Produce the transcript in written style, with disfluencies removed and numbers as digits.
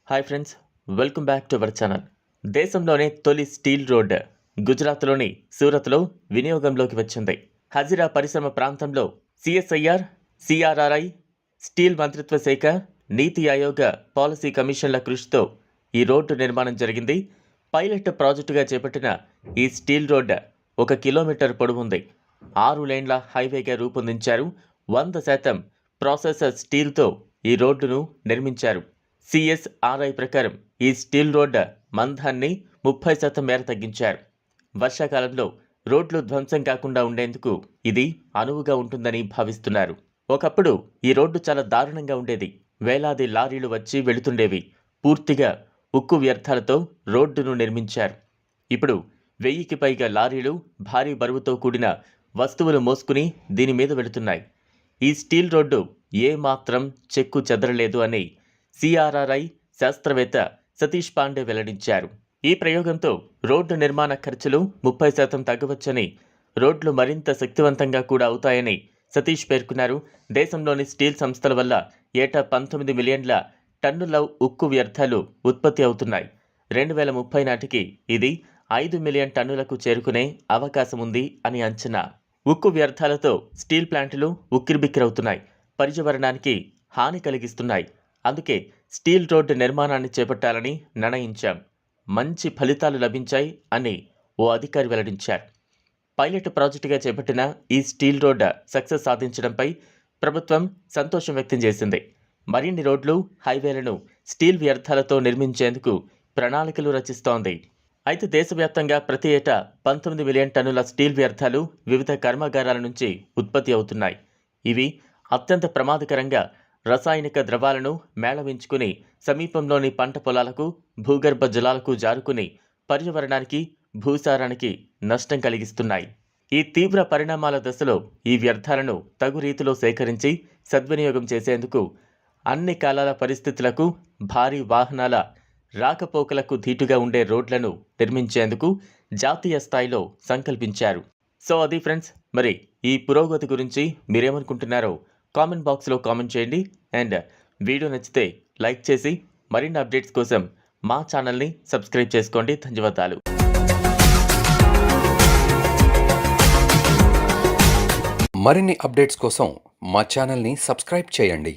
Hi friends, welcome back to our channel. దేశంలోనే తొలి steel road గుజరాత్లోని సూరత్లో వినియోగంలోకి వచ్చింది. హజిరా పరిశ్రమ ప్రాంతంలో సిఎస్ఐఆర్, సిఆర్ఆర్ఐ, స్టీల్ మంత్రిత్వ శాఖ, నీతి ఆయోగ పాలసీ కమిషన్ల కృషితో ఈ రోడ్డు నిర్మాణం జరిగింది. పైలట్ ప్రాజెక్టుగా చేపట్టిన ఈ స్టీల్ రోడ్ 1 కిలోమీటర్ పొడవుంది. 6 లేన్ల హైవేగా రూపొందించారు. 100% ప్రాసెసర్ స్టీల్తో ఈ రోడ్డును నిర్మించారు. సిఎస్ఆర్ఐ ప్రకారం ఈ స్టీల్ రోడ్ మందాన్ని 30% మేర తగ్గించారు. వర్షాకాలంలో రోడ్లు ధ్వంసం కాకుండా ఉండేందుకు ఇది అనువుగా ఉంటుందని భావిస్తున్నారు. ఒకప్పుడు ఈ రోడ్డు చాలా దారుణంగా ఉండేది. వేలాది లారీలు వచ్చి వెళుతుండేవి. పూర్తిగా ఉక్కు వ్యర్థాలతో రోడ్డును నిర్మించారు. ఇప్పుడు 1000కి పైగా లారీలు భారీ బరువుతో కూడిన వస్తువులు మోసుకుని దీని మీద వెళుతున్నాయి. ఈ స్టీల్ రోడ్డు ఏమాత్రం చెక్కు చెదరలేదు అని సిఆర్ఆర్ఐ శాస్త్రవేత్త సతీష్ పాండే వెల్లడించారు. ఈ ప్రయోగంతో రోడ్డు నిర్మాణ ఖర్చులు 30% తగ్గవచ్చని, రోడ్లు మరింత శక్తివంతంగా కూడా అవుతాయని సతీష్ పేర్కొన్నారు. దేశంలోని స్టీల్ సంస్థల వల్ల ఏటా 19 మిలియన్ల టన్నుల ఉక్కు వ్యర్థాలు ఉత్పత్తి అవుతున్నాయి. 2030 నాటికి ఇది 5 మిలియన్ టన్నులకు చేరుకునే అవకాశం ఉంది అని అంచనా. ఉక్కు వ్యర్థాలతో స్టీల్ ప్లాంట్లు ఉక్కిరిబిక్కిరవుతున్నాయి, పర్యావరణానికి హాని కలిగిస్తున్నాయి. అందుకే స్టీల్ రోడ్డు నిర్మాణాన్ని చేపట్టాలని నిర్ణయించాం. మంచి ఫలితాలు లభించాయి అని ఓ అధికారి వెల్లడించారు. పైలట్ ప్రాజెక్టుగా చేపట్టిన ఈ స్టీల్ రోడ్ సక్సెస్ సాధించడంపై ప్రభుత్వం సంతోషం వ్యక్తం చేసింది. మరిన్ని రోడ్లు, హైవేలను స్టీల్ వ్యర్థాలతో నిర్మించేందుకు ప్రణాళికలు రచిస్తోంది. అయితే దేశవ్యాప్తంగా ప్రతి ఏటా 19 మిలియన్ టన్నుల స్టీల్ వ్యర్థాలు వివిధ కర్మాగారాల నుంచి ఉత్పత్తి అవుతున్నాయి. ఇవి అత్యంత ప్రమాదకరంగా రసాయనిక ద్రవాలను మేళవించుకుని సమీపంలోని పంట పొలాలకు, భూగర్భ జలాలకు జారుకుని పర్యావరణానికి, భూసారానికి నష్టం కలిగిస్తున్నాయి. ఈ తీవ్ర పరిణామాల దశలో ఈ వ్యర్థాలను తగు రీతిలో సేకరించి సద్వినియోగం చేసేందుకు అన్ని కాలాల పరిస్థితులకు, భారీ వాహనాల రాకపోకలకు ధీటుగా ఉండే రోడ్లను నిర్మించేందుకు జాతీయ స్థాయిలో సంకల్పించారు. సో అది ఫ్రెండ్స్, మరి ఈ పురోగతి గురించి మీరేమనుకుంటున్నారో కామెంట్ బాక్స్లో కామెంట్ చేయండి. అండ్ వీడియో నచ్చితే లైక్ చేసి మరిన్ని అప్డేట్స్ కోసం మా ఛానల్ని సబ్స్క్రైబ్ చేసుకోండి. ధన్యవాదాలు. మరిన్ని అప్డేట్స్ కోసం మా ఛానల్ని సబ్స్క్రైబ్ చేయండి.